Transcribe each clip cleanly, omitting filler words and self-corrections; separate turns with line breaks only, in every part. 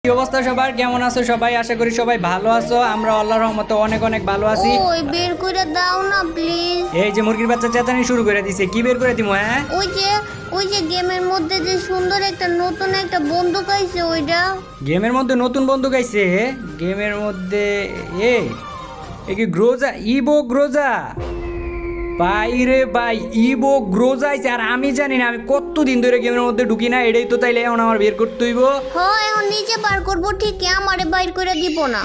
কি অবস্থা সবার, কেমন আছো সবাই? আশা করি সবাই ভালো আছো। আমরা আল্লাহর রহমতে অনেক অনেক ভালো আছি।
ওই বের করে দাও না প্লিজ।
এই যে মুরগির বাচ্চা চেঁচানি শুরু করে দিছে, কি বের করে দিমু? হ্যাঁ,
ওই যে গেমের মধ্যে যে সুন্দর একটা নতুন একটা বন্দুক আইছে ওইটা।
গেমের মধ্যে নতুন বন্দুক আইছে? গেমের মধ্যে এ এ কি গ্রোজা, ইবো গ্রোজা? ভাই রে ভাই, ইবো গ্রোজা আইছে। আর আমি জানি না, আমি কতদিন ধরে গেমের মধ্যে ঢুকি না। এটাই তো তাইলে এখন আমার বের করতে হইব।
হ্যাঁ এখন নিজে বার করবো ঠিকই, আমারে বাইর করে দিব না।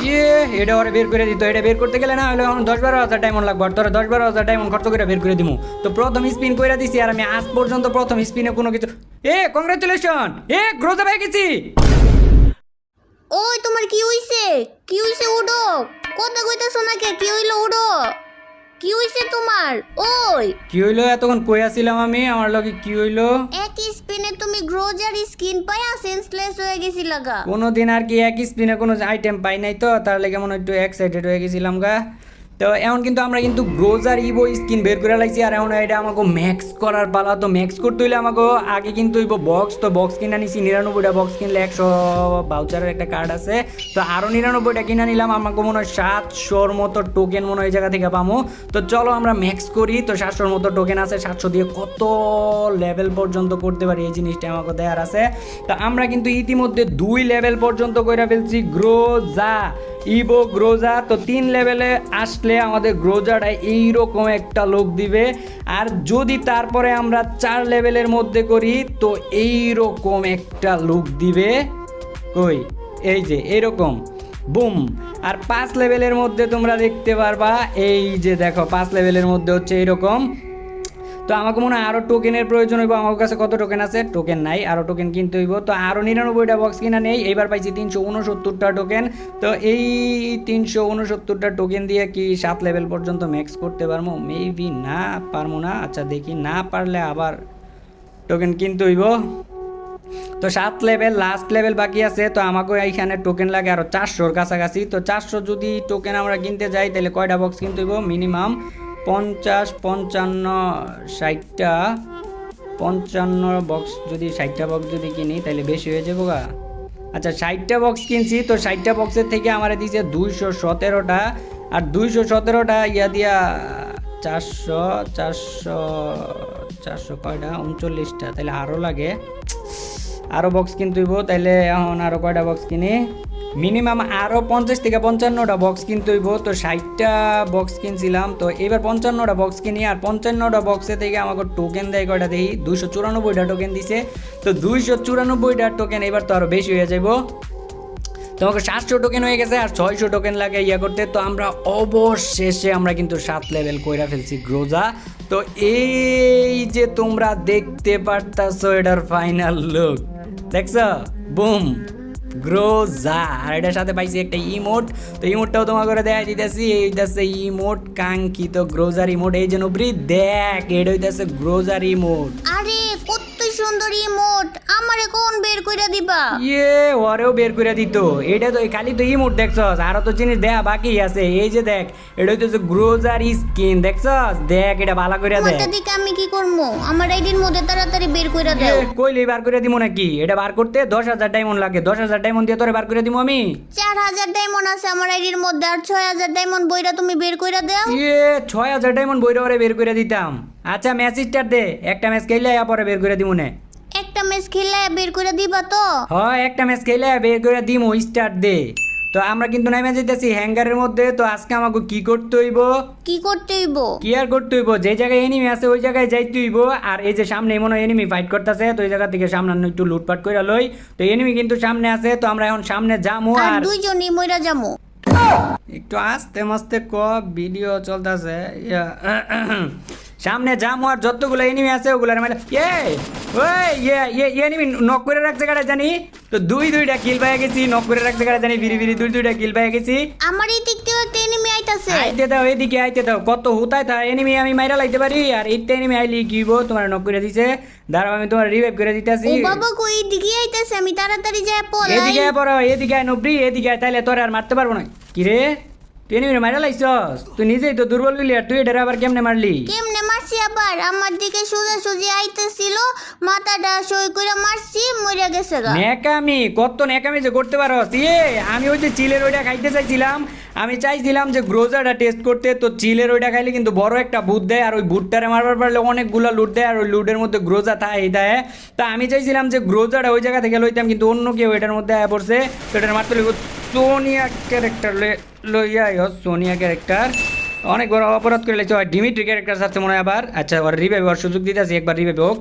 এটা ওরা বের করে দিত। এটা বের করতে গেলে না হলে এখন 10-12 হাজার ডায়মন্ড লাগবে। আর তোরা 10-12 হাজার ডায়মন্ড খরচ করে বের করে দিমু। তো প্রথম স্পিন করে দিছি, আর আমি আজ পর্যন্ত প্রথম স্পিনে কোনো কিছু। কংগ্রাচুলেশন, গ্রোজা পেয়ে গেছি।
ওই তোমার কি হইছে? কি হইছে উডো? কথা কইতাছো না কে? কি হইলো উডো? কি হইছে তোমার? ওই
কি হইলো? এতক্ষণ কই আছিলাম আমি? আমার লগে কি হইলো?
এক স্পিনে তুমি গ্রোজার স্কিন পায়া সেন্সলেস হয়ে গেছি লাগা।
কোনোদিন আর কি এক স্পিনে কোনো আইটেম পাই নাই, তো তার লেগে মনে একটু এক্সাইটেড হয়ে গেছিলাম গা। তো এখন কিন্তু আমরা কিন্তু গ্রোজার ইভো স্কিন বের করে লাইছি। আর এখন এটা আমাকে ম্যাক্স করার পালা। তো ম্যাক্স করতে হইলে আমাকে আগে কিন্তু হইব বক্স। তো বক্স কিনা নিছি 99টা বক্স কিনলে 100 ভাউচারের একটা কার্ড আছে। তো আরও 99টা কিনা নিলাম। আমাকে মনে হয় 700-র মতো টোকেন মনে হয় এই জায়গা থেকে পামো। তো চলো আমরা ম্যাক্স করি। তো 700-র মতো টোকেন আছে। 700 দিয়ে কত লেভেল পর্যন্ত করতে পারি এই জিনিসটা আমাকে দেওয়ার আছে। তো আমরা কিন্তু ইতিমধ্যে 2 লেভেল পর্যন্ত করে ফেলছি গ্রোজা ইভো গ্রোজা। তো 3 লেভেলে আসলে আমাদের গ্রোজাটা এইরকম একটা লুক দিবে। আর যদি তারপরে আমরা 4 লেভেলের মধ্যে করি তো এইরকম একটা লুক দিবে। কই, এই যে এরকম বুম। আর 5 লেভেলের মধ্যে তোমরা দেখতে পারবা, এই যে দেখো 5 লেভেলের মধ্যে হচ্ছে এরকম। তো আমাকে মনে হয় আরও টোকেনের প্রয়োজন হইব। আমার কাছে কত টোকেন আছে? টোকেন নাই, আরও টোকেন কিনতে হইব। তো আরও 99টা বক্স কিনা নেই। এইবার পাইছি 369টা টোকেন। তো এই 369টা টোকেন দিয়ে কি 7 লেভেল পর্যন্ত ম্যাক্স করতে পারবো? মেবি না, পারবো না। আচ্ছা দেখি, না পারলে আবার টোকেন কিনতে হইব। তো 7 লেভেল, লাস্ট লেভেল বাকি আছে। তো আমাকে এইখানে টোকেন লাগে আরও 400-র কাছাকাছি। তো 400 যদি টোকেন আমরা কিনতে যাই তাহলে কয়টা বক্স কিনতে হইব? মিনিমাম 50, 55, 60টা। 55 বক্স, যদি 60টা বক্স যদি কিনি তাহলে বেশি হয়ে যাবো গা। আচ্ছা 60টা বক্স কিনছি। তো 60টা বক্সের থেকে আমার দিয়েছে 217টা। আর 217টা ইয়া দিয়া 400 400 400 কয়টা? 39টা। তাহলে আরও লাগে, আরও বক্স কিনতে হইব। তাইলে এখন আরও কয়টা বক্স কিনি? মিনিমাম আরও 50 থেকে 55টা বক্স কিনতে হইব। তো 60টা বক্স কিনছিলাম, তো এবার 55টা বক্স কিনি। আর 55টা বক্সে থেকে আমাকে টোকেন দেয় কয়টা দেখি? 294টা টোকেন দিছে। তো 294টা টোকেন এবার তো আরও বেশি হয়ে যাব। তোমাকে 700 টোকেন হয়ে গেছে, আর 600 টোকেন লাগে ইয়া করতে। তো আমরা অবশেষে আমরা কিন্তু 7 লেভেল কইরা ফেলছি গ্রোজা। তো এই যে তোমরা দেখতে পারতাছো এটার ফাইনাল লুক, দেখছো? Boom, Groza. আর এটার সাথে পাইছি একটা ইমোট। তো ইমোটটাও তোমার করে দেখা দিতেছি। এইটাছে ইমোট, কাঙ্ক্ষিত গ্রোজার ইমোট। এই যে নবরি দেখ, এটা হইতেছে গ্রোজার ইমোট।
আরে কত সুন্দর ইমোট, আমারে কোন বের কইরা দিবা?
ওরেও বের করে দিত। এটা তো খালি তো ইমোট দেখছস, আরো তো জিনিস দেয়া বাকি আছে। এই যে দেখ, এটা হইতেছে গ্রোজার স্কিন, দেখছস? দেখ, এটা ভালো করে দেখ।
তোমারটা দিকে আমি কি করবো? আমার আইডির মধ্যে তাড়াতাড়ি বের কইরা দাও।
কইলেই বার করে দিমু নাকি? এটা বার করতে 10,000 ডায়মন্ড লাগে। 10,000 ডায়মন্ড দিয়ে তোরে বার করে দিমু আমি।
4000 ডায়মন্ড আছে আমার আইডির মধ্যে, আর 6000 ডায়মন্ড বইরা তুমি বের কইরা দাও।
6,000 ডায়মন্ড বইরে ওরে বের করে দিতাম। আচ্ছা ম্যাচ স্টার্ট দে, একটা ম্যাচ খেলে পরে বের করে দিমু নে।
একটা ম্যাচ খেললে বের কইরা দিবা তো?
হয়, একটা ম্যাচ খেলে বের করে দিমু, স্টার্ট দে। তো আমরা কিন্তু নামে যাইতেছি হ্যাঙ্গারের মধ্যে। তো আজকে আমাকে কি করতে হইব?
কি করতে হইব?
কি আর করতে হইব? যে জায়গায় এনিমি আছে ওই জায়গায় যাইতে হইব। আর এই যে সামনে মনে হয় এনিমি ফাইট করতেছে, তো ওই জায়গা থেকে সামনে একটু লুটপাট করে লই। তো এনিমি কিন্তু সামনে আছে। তো আমরা এখন সামনে যামু।
আর
আর
দুইজনই মইরা যামু।
একটু আস্তে মাস্তে ভিডিও চলতেছে। সামনে যামু, আর যতগুলো এনিমি আছে ওগুলার মানে এনিমি নক করে রাখছে কাটা জানি। তো দুইটা কিল পেয়ে গেছি, নক করে রাখছে কাটা জানি। ফিরি ফিরি দুইটা কিল পেয়ে গেছি।
আমার এই দিক থেকে একটা এনিমি আইতাছে।
আইতে দাও, এদিকে আইতে দাও। কত হুতায় তা এনিমি আমি মাইরা লাইতে পারি। আর এইটা এনিমি আইলি কি হইব? তোমার নক করে দিছে, দাঁড়াও আমি তোমার রিভাইভ করে দিতেছি।
ও বাবা, কই দিকে আইতাছে? আমি তাড়াতাড়ি যায় পলাই।
এদিকে পড়ো, এদিকে আয় নবরি, এদিকে আয়, তাইলে তোরে আর মারতে পারবো না। কি রে, তুই এনিমি মারা লাইছস, তুই নিজেই তো দুর্বল হইলি আর তুই এটারে আবার কেমনে মারলি?
কেমনে মারছি আবার? আমার দিকে সোজাসুজি আইতেছিল, মাথাটা সই করে মারছি, মরে গেছে গা।
নেকামি, কত নেকামি যে করতে পারস। আমি ওই যে চিলের ওইটা খাইতে চাইছিলাম, আমি চাইছিলাম যে গ্রোজারটা টেস্ট করতে, তো চিলের ওইটা খাইলে কিন্তু বড় একটা বুট দেয়, আর ওই বুটটারে মারবার পারলে অনেকগুলো লুট দেয়, আর ওই লুটের মধ্যে গ্রোজা থাকে দেয়। তা আমি চাইছিলাম যে গ্রোজারটা ওই জায়গা থেকে লইতাম, কিন্তু অন্য কেউ এটার মধ্যে আয়া পড়ছে, তো এটার মারতে লইব সোনিয়া ক্যারেক্টার লইয়া সোনিয়া ক্যারেক্টার অনেক বড় অপরাধ করে লেগেছে। ডিমিট্রি ক্যারেক্টার সাথে মনে হয় আবার। আচ্ছা, ওর রিভাইভ হওয়ার সুযোগ দিতে আছি, একবার রিভাইভ হোক,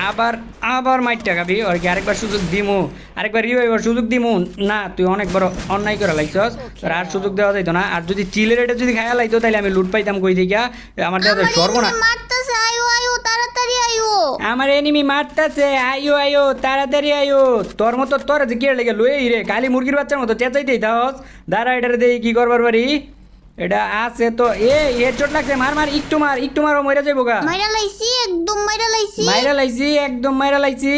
আবার আবার মাইটটা খাবি ওর কি আরেকবার সুযোগ দিমু, আরেকবার রিভাইভ হওয়ার সুযোগ দিমু না? তুই অনেক বড় অন্যায় করে লাইছস, তোর আর সুযোগ দেওয়া যাইতো না। আর যদি চিলের এটা যদি খায়া লাইতো তাহলে আমি লুট পাইতাম কই দিকা, আমার দেওয়া সর্বনা।
মারতেছে, আয়ো আয়ো তাড়াতাড়ি আয়ো।
আমার এনিমি মারতাছে, আইও আইও তাড়াতাড়ি আইও। তোর মতো তোর যে কি লেগে লই রে, কালি মুরগির বাচ্চার মতো চেঁচাইতেই থাকস। দাঁড়া, এটারে দেই কি করবার পারি। এটা আছে তো, হেডশট লাগছে, মার মার, একটু মার, একটু মারো, মরে যাইবো গা।
মাইরা লাইছি, একদম মাইরা লাইছি।
মাইরা লাইছি, একদম মাইরা লাইছি।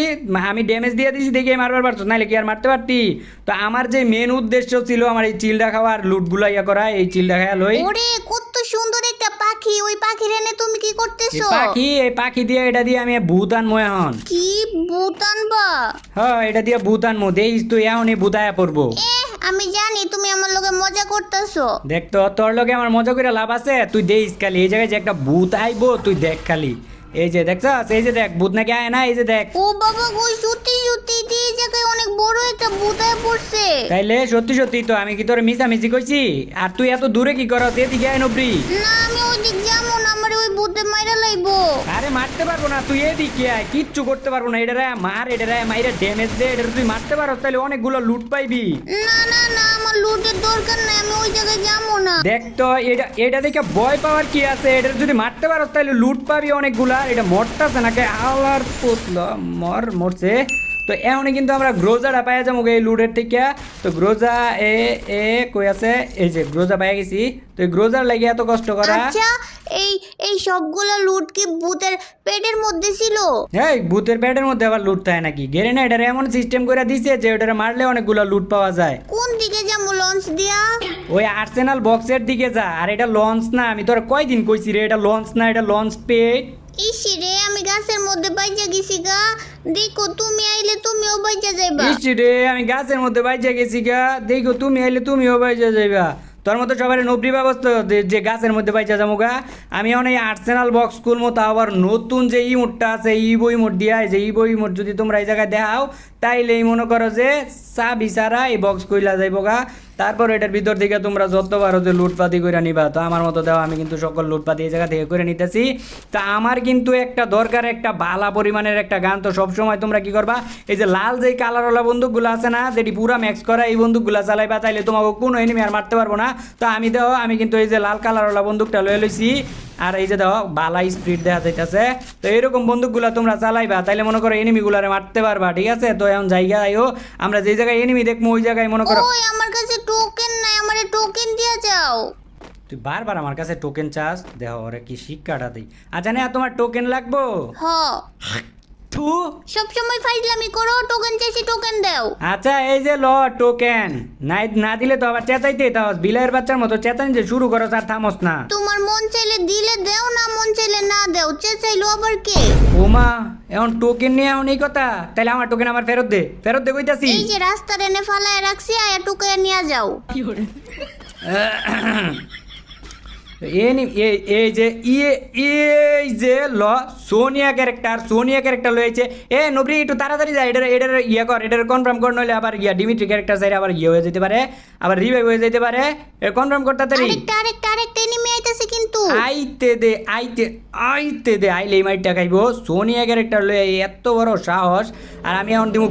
আমি ড্যামেজ দিয়ে দিছি দেখে মারবার পারছো, নাইলে কি আর মারতে পারতি? তো আমার যে মেন উদ্দেশ্য ছিল আমার এই চিলটা খাওয়া আর লুটগুলা ইয়া করা, এই চিলটা খাওয়া লই।
ওরে কত সুন্দর একটা পাখি, ওই পাখির এনে তুমি কি করতেছো?
এই পাখি দিয়ে, এটা দিয়ে আমি ভূত আনবো এখন।
কি ভূত আনবা?
হ্যাঁ, এটা দিয়ে ভূত আনবো, দেখিস তুই এখন এই ভূত আয়া পড়বো।
আমি জানি তুমি আমার লগে মজা করতেছো।
দেখ তো, তোর লগে আমার মজা করে লাভ আছে? তুই দেখিস খালি এই জায়গায় যে একটা ভূত আইবো, তুই দেখ খালি। এই যে দেখছস, এই যে দেখ ভূত নাকি আয় না, এই যে দেখ।
ও বাবা গো, সত্যি সত্যি এই জায়গায় অনেক বড় একটা ভূত আয়া পড়ছে।
তাইলে সত্যি সত্যি তো আমি কি তোর মিছামিছি কইছি? আর তুই এত দূরে কি করস? এদিকে আয় নবরি।
না, আমি ওই দিক যাবো না, আমার ওই ভূতে মাইরা লাইবো।
আরে মারতে পারবো না, তুই এদিকে আয়, কিচ্ছু করতে পারবো না। এটারে মার, এটারে মাইরে ড্যামেজ দে, এটা তুই মারতে পারস, তাহলে অনেকগুলো লুট পাইবি।
না না না, আমার লুটের দরকার নাই, আমি ওই জায়গায় যাবো না।
দেখ তো, এটা দেখে ভয় পাওয়ার কি আছে? এটা যদি মারতে পারস তাহলে লুট পাবি অনেকগুলা। এটা মরতাছে নাকি? আলার পুতলা মরছে। তো এমনই কিন্তু আমরা গ্রোজাটা পাইয়া যাবো এই লুটের থেকে। তো গ্রোজা এ কই আছে? এই যে গ্রোজা পাইয়া গেছি। তো এই গ্রোজার লাগে এত কষ্ট করা।
আচ্ছা, এই এই সবগুলো লুট কি ভূতের পেটের মধ্যে ছিল?
এই ভূতের পেটের মধ্যে আবার লুট থাকে নাকি? গ্রেনেডার এমন সিস্টেম করে দিছে যে ওটারে মারলে অনেকগুলো লুট পাওয়া যায়।
কোন দিকে যাবো লঞ্চ দিয়া?
ওই আর্সেনাল বক্সের দিকে যা। আর এটা লঞ্চ না, আমি তোর কয়দিন কইছি রে, এটা লঞ্চ না, এটা লঞ্চ পেট।
ইসি রে, আমি গাছের মধ্যে বাইজা গেছি গা। দেখো তুমি আইলে তুমিও বাইজা যাইবা।
ইস রে, আমি গাছের মধ্যে বাইজা গেছি গা। দেখো তুমি আইলে তুমিও বাইজা যাইবা। তোর মতো সবার নবরি ব্যবস্থা যে গাছের মধ্যে বাইচা যাবো গা। আমি এখন এই আর্সেনাল বক্স স্কুল মতো আবার নতুন যে ইমোটটা আছে, ইবো ইমোট দিয়া, যে ইবো ইমোট যদি তোমরা এই জায়গায় দেখাও তাইলেই মনে করো যে চাবি ছাড়া এই বক্স কইলা যাইবো গা। তারপর এটার ভিতর থেকে তোমরা যত পারো যে লুটপাতি করে নিবা। তো আমার মতো দেওয়া, আমি কিন্তু সকল লুটপাতি এই জায়গা থেকে করে নিতেছি। তা আমার কিন্তু একটা দরকার, একটা বালা পরিমাণের একটা গান। তো সবসময় তোমরা কি করবা, এই যে লাল যেই কালারওয়ালা বন্দুকগুলো আছে না, যেটি পুরা ম্যাক্স করা, এই বন্দুকগুলো চালাইবা, তাইলে তোমাকে কোনো এনিমি আর মারতে পারবো না। তো আমি কিন্তু এই যে লাল কালারওয়ালা বন্দুকটা লয়ে লইছি। আর এই যে দেখো বালা স্পিড দেখা যাইতেছে। তো এরকম বন্দুকগুলো তোমরা চালাইবা, তাইলে মনে করো এনিমিগুলারে মারতে পারবা, ঠিক আছে? তো এখন জায়গা আইও, আমরা যেই জায়গায় এনিমি দেখবো ওই জায়গায় মনে করো।
ওই আমার কাছে টোকেন নাই, আমারে টোকেন দিয়া যাও।
তুই বারবার আমার কাছে টোকেন চাস, দেখো ওরে কি শিক্ষাটা দিই। আচ্ছা না, তোমার টোকেন লাগবো?
হ,
থু।
সব সময় ফাইজলামি করো, টোকেন চাইছি টোকেন দাও।
আচ্ছা এই যে ল টোকেন, না দিলে তো আবার চেঁচাইতে তাহস, বিলাইয়ের বাচ্চার মতো চেঁচানি যে শুরু করো আর থামস না।
তোমার মন চাইলে দিলে দেও, না মন চাইলে না দেও, চাইলো আবার কে?
ওমা, এখন টোকেন নিয়ে এখন এই কথা? তাহলে আমার টোকেন আমার ফেরত দে কইতাছি।
এই যে রাস্তার এনে ফালায় রাখছি, আয়া টোকেন নিয়ে যাও।
এই যে সোনিয়া ক্যারেক্টার লয়েছে। নবরি একটু তাড়াতাড়ি যায়, এটার ইয়ে কর, এটার কনফার্ম কর, নইলে আবার ডিমিট্রি ক্যারেক্টার চাইলে আবার হয়ে যেতে পারে, আবার রিভাইভ হয়ে যেতে পারে। কনফার্ম করতে তাড়াতাড়ি।
আরেকটা এনিমি আইতাছে কিন্তু।
আইতে দে আইলে এই মাইটটা খাইবো। সোনিয়া ক্যারেক্টার লয়ে এত বড় সাহস। আর আমি এখন দিব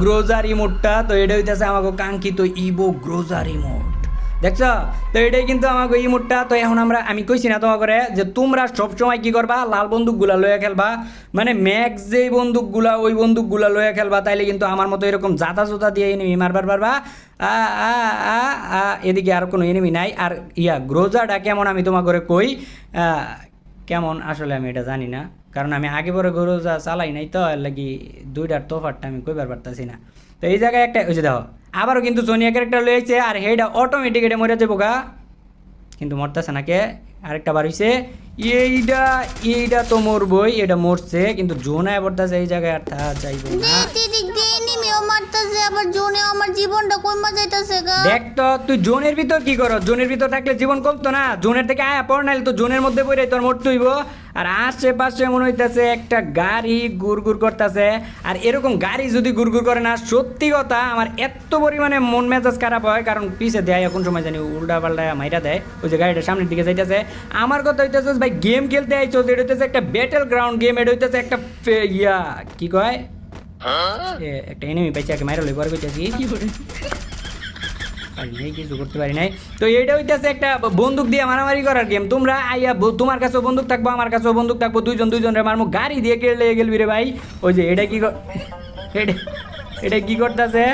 গ্রোজার ইমোটটা। তো এটা হইতেছে আমাকে কাঙ্ক্ষিত গ্রোজার ইমোট, দেখছ? তো এটাই কিন্তু আমাকে ইমোটটা। তো এখন আমি কইছি না তোমাকে যে তোমরা সবসময় কি করবা, লাল বন্দুকগুলা লয়ে খেলবা, মানে ম্যাক্স যেই বন্দুকগুলা ওই বন্দুকগুলা লয়ে খেলবা, তাইলে কিন্তু আমার মতো এরকম জাতা দিয়ে এনিমি মারবার পারবা। এদিকে আর কোনো এনিমি নাই। আর গ্রোজারটা কেমন আমি তোমাকে কই, কেমন আসলে আমি এটা জানি না, কারণ আমি আগে পরে গ্রোজা চালাই নাই, তো এর লাগি দুইটার তফাতটা আমি কইবার পারতাছি না। তো এই জায়গায় একটা ওই যে দেখো আবারও কিন্তু সোনিয়া ক্যারেক্টার লয়েছে আর হেডা অটোমেটিক এটা মরে যাবো গা, কিন্তু মরতেছে না কে, আরেকটা বার হইছে। এইটা তো মরবই, এটা মরছে কিন্তু জোনায় পড়তেছে এই জায়গায়, আর তা চাইবো না।
দিক দিয়ে এনিমিও মারতাছে, আবার জোনেও আমার জীবনটা কইমা যাইতাছে গা।
দেখ তো তুই জোনের ভিতর কি করো, জোনের ভিতর থাকলে জীবন কমতো না, জোনের থেকে আয়া পড়, নাইলে তো জোনের মধ্যে পড়ে তোর মরতে হইব। আর আশেপাশে মনে হইতেছে একটা গাড়ি গুড় করতেছে, আর এরকম গাড়ি যদি গুড় করে না, সত্যি কথা আমার এত পরিমাণে মন মেজাজ খারাপ হয়, কারণ পিছে দেয় এখন সময় জানি উল্টা পাল্টা মাইরা দেয়, ওই যে গাড়িটা সামনের দিকে যাইতেছে। আমার কথা হইতেছে ভাই গেম খেলতে আইছো, এটা হইতেছে একটা ব্যাটেল গ্রাউন্ড গেম, এটা হইতেছে একটা কি কয় একটা এনিমি পাইছে, আগে মাইরা লই পরে কইতাছি কিছু করতে পারি নাই। তো এইটা হইতেছে একটা বন্দুক দিয়ে মারামারি করার গেম। তোমরা আইয়া তোমার কাছেও বন্দুক থাকবো, আমার কাছেও বন্দুক থাকবো, দুইজনের মারমু, গাড়ি দিয়ে কেড়ে লেগে গেলবি রে ভাই। ওই যে এটা কি করতেছে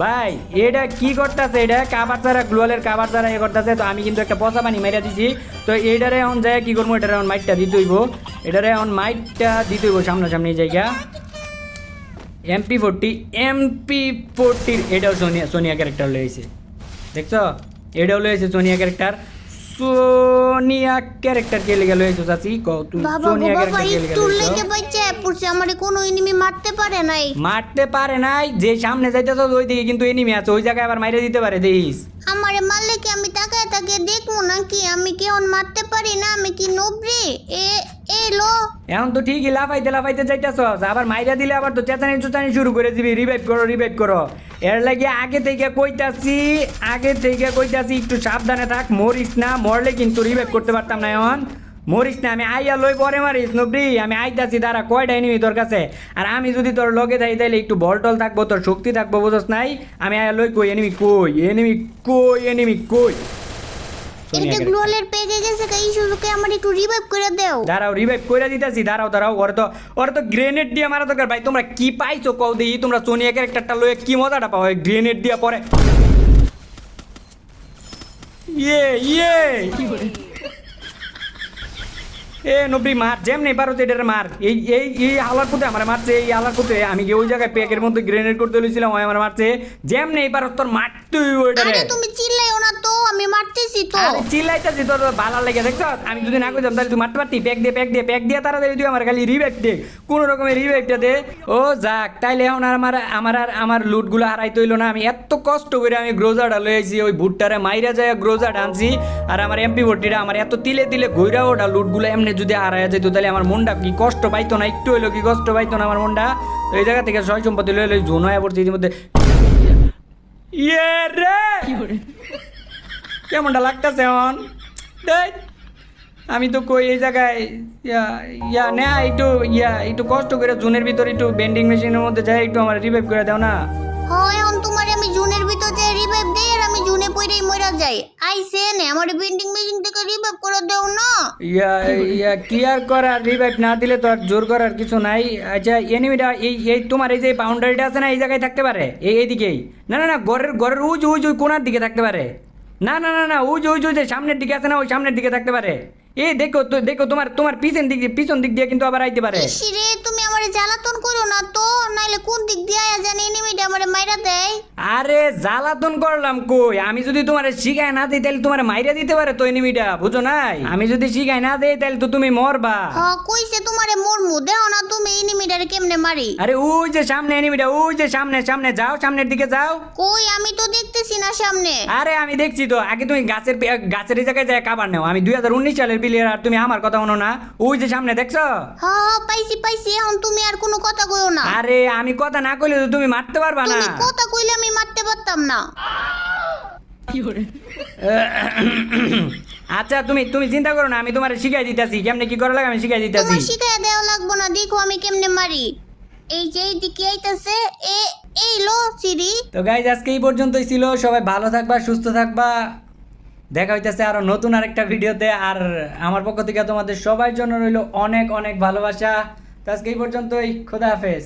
ভাই, এটা কি করতেছে, এটা কাবার ছাড়া গ্লোয়ালের কাবার ছাড়া এ করতেছে। তো আমি কিন্তু একটা পচা পানি মাইরা দিছি, তো এইটারে এখন যায় কি করবো, এটারে এখন মাইটটা দিতে হইব, সামনাসামনি জায়গা। MP40 এটাও সোনিয়া ক্যারেক্টার লয়েছে, দেখছো এটাও লয়েছে সোনিয়া ক্যারেক্টার। সোনিয়া ক্যারেক্টার কে লেগে লয়েছো চাচি, তুই সোনিয়া ক্যারেক্টার কে লেগে লয়েছো?
আমারে কোনো এনিমি মারতে পারে নাই,
যে সামনে যাইতেছ ওই দিকে কিন্তু এনিমি আছে, ওই জায়গায় আবার মাইরে দিতে পারে, দেখিস।
আমারে মারলে কি আমি তাকায় তাকিয়ে দেখবো নাকি? আমি কি এখন মারতে পারি না? আমি কি নবরে লো
এখন তো ঠিকই লাফাইতে যাইতেছ, আবার মাইরা দিলে আবার তো চেঁচানি শুরু করে দিবি, রিভাইভ করো। এর লাগে আগে থেকে কইতাছি একটু সাবধানে থাক, মরিস না, মরলে কিন্তু রিভাইভ করতে পারতাম না। এখন মরিস না, আমি আইয়া লই পরে মারিস নবরি, আমি আইতাছি, দাঁড়া কয়টা এনিমি তোর কাছে, আর আমি যদি তোর লগে থাকি তাইলে একটু বলটল থাকবো, তোর শক্তি থাকবো, বুঝছ নাই? আমি আইয়া লই কই এনিমি কই
এটা গ্লোয়ালের পেগে গেছে, এই সুযোগে আমার একটু রিভাইভ করে দাও।
দাঁড়াও রিভাইভ করে দিতেছি, দাঁড়াও ওর তো গ্রেনেড দিয়ে মারা দরকার। ভাই তোমরা কি পাইছো কও দেখি, তোমরা সোনিয়া ক্যারেক্টারটা লয়ে কি মজাটা পাও গ্রেনেড দিয়া পরে। নবী মার, যেমনি পারো এটারে মার। এই হালার পুঁতে আমার মারছে, এই হালার পুঁতে আমি ওই জায়গায় প্যাকের মধ্যে গ্রেনেড করতে লইছিলাম, ওই আমার মারছে। যেমনি পারো তোর মারতে হইব এটারে।
আরে তুমি চিল্লাইও না তো, আমি মারতেছি তো।
আরে চিল্লাইতাছি, তোর ভালো লাগে দেখছ, আমি যদি না কইতাম তাহলে তুই মারতে পারতি। প্যাক দিয়ে তাড়াতাড়ি তুই আমার খালি রিভাইভ দে, কোন রকমের রিভাইভটা দে। ও যাক, তাইলে এখন আমার লুটগুলো হারাইতে হইলো না। আমি এত কষ্ট করে আমি গ্রোজারটা লই আইছি, ওই ভুট্টারে মাইরা যায় গ্রোজারটা আনছি, আর আমার MP40টা আমার এত তিলে ঘুরা ওটা লুটগুলো এমনি যদি হারাইয়া যেত তাহলে আমার মনটা কি কষ্ট পাইতো না, একটু হইলো কি কষ্ট পাইতো না আমার মনটা। তো এই জায়গা থেকে সয় সম্পত্তি লই জোন হয়ে পড়ছে ইতিমধ্যে। কেমনটা লাগতেছে এখন? আমি তো কই এই জায়গায় একটু কষ্ট করে জুনের ভিতর একটু বেন্ডিং মেশিনের মধ্যে যাই, একটু আমার রিভাইভ করে দাও না।
হ্যাঁ এখন তোমার আমি জুনের ভিতর যে রিভাইভ দেই, আর আমি জুনে পইরাই মইরা যাই। আইছে না আমার বেন্ডিং মেশিন থেকে রিভাইভ করে দাও না।
কি আর করার, রিভাইভ না দিলে তো আর জোর করার কিছু নাই। আচ্ছা এনিমিটা এই তোমার এই যে বাউন্ডারিটা আছে না, এই জায়গায় থাকতে পারে, এইদিকেই। না ঘরের ওই কোনার দিকে থাকতে পারে। না ওই যে সামনের দিকে আছে না, ওই সামনের দিকে থাকতে পারে। এই দেখো তোমার পিছন দিক দিয়ে কিন্তু আবার আইতে পারে।
রে তুমি আমারে জ্বালাতন করো না তো, নাইলে কোন দিক দিয়ে আয়া জানি এনিমিটা আমারে মাইরা দেয়।
আরে জ্বালাতন করলাম কই, আমি যদি তোমারে শিখায় না দিই তাহলে তোমারে মাইরা দিতে পারে তো এনিমিটা, বুঝো নাই? আমি যদি শিখায় না দেই তাহলে তো তুমি মরবা।
হ্যাঁ কইছে তোমারে মরমু, দেও না তুমি এনিমিটারে কেমনে মারি।
আরে ওই যে সামনে এনিমিটা, ওই যে সামনে যাও, সামনের দিকে যাও।
কই আমি তো দেখতেছি না সামনে।
আরে আমি দেখছি তো, আগে তুমি গাছের জায়গায় যায় কাবার নাও। আমি 2019 সালের প্লেয়ার, আর তুমি আমার কথা শোনো না। ওই যে সামনে দেখছো?
হ্যাঁ পাইছি, এখন তুমি আর কোনো কথা কইও না।
আরে আমি কথা না কইলে তো তুমি মারতে পারবা না।
তুমি কথা কইলে আমি মারতে পারতাম না।
আচ্ছা তুমি চিন্তা করো না, আমি তোমারে শিখাই দিতেছি কেমনে কি করা লাগে, আমি শিখাই দিতেছি।
তোমার শিখাই দেওয়া লাগবো না, দেখো আমি কেমনে মারি। এই যে এইদিকে আইতাছে, এই লো সিঁড়ি।
তো গাইজ আজকে এই পর্যন্তই ছিল, সবাই ভালো থাকবা, সুস্থ থাকবা। দেখা হইতেছে আরো নতুন আরেকটা ভিডিওতে, আর আমার পক্ষ থেকে তোমাদের সবার জন্য রইল অনেক ভালোবাসা। তো আজকে এই পর্যন্তই, খোদা হাফেজ।